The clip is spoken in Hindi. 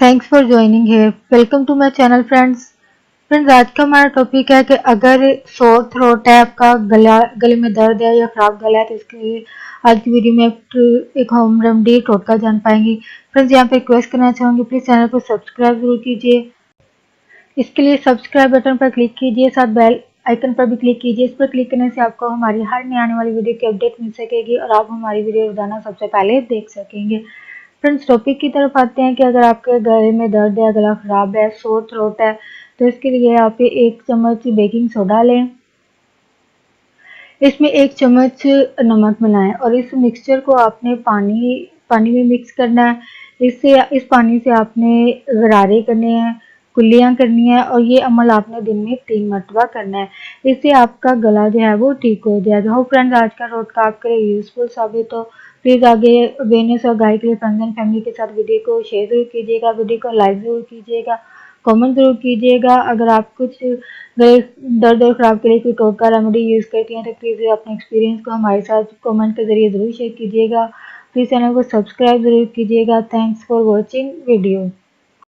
Thanks for joining here. Welcome to my channel friends. आज का हमारा टॉपिक है कि अगर सोर थ्रोट है, आपका गले में दर्द है या खराब गला है, तो इसके लिए आज की वीडियो में एक होम रेमेडी टोटका जान पाएंगे। फ्रेंड्स, यहाँ पे रिक्वेस्ट करना चाहूँगी, प्लीज़ चैनल को सब्सक्राइब जरूर कीजिए। इसके लिए सब्सक्राइब बटन पर क्लिक कीजिए, साथ बेल आइकन पर भी क्लिक कीजिए। इस पर क्लिक करने से आपको हमारी हर नई आने वाली वीडियो की अपडेट मिल सकेगी और आप हमारी वीडियो रोजाना सबसे पहले देख सकेंगे। फ्रेंड्स, टॉपिक की तरफ आते हैं कि अगर आपके गले में दर्द है, गला खराब है, सोर थ्रोट है, तो इसके लिए आप 1 चम्मच बेकिंग सोडा लें। इसमें 1 चम्मच नमक मिलाएं और इस मिक्सचर को आपने पानी में मिक्स करना है। इस पानी से आपने गरारे करने हैं, कुल्लियाँ करनी है और ये अमल आपने दिन में 3 मरतबा करना है। इससे आपका गला जो है वो ठीक हो जाएगा। होप फ्रेंड्स, आज का टोटका आपके लिए यूजफुल साबित हो। प्लीज़ आगे अवेयरनेस और गाइड के लिए फ्रेंड्स एंड फैमिली के साथ वीडियो को शेयर जरूर कीजिएगा, वीडियो को लाइक जरूर कीजिएगा, कमेंट जरूर कीजिएगा। अगर आप कुछ गले दर्द और खराब के लिए कोई टोटका रेमेडी यूज़ करती हैं तो प्लीज़ अपने एक्सपीरियंस को हमारे साथ कमेंट के जरिए ज़रूर शेयर कीजिएगा। प्लीज़ चैनल को सब्सक्राइब जरूर कीजिएगा। Thanks for watching video.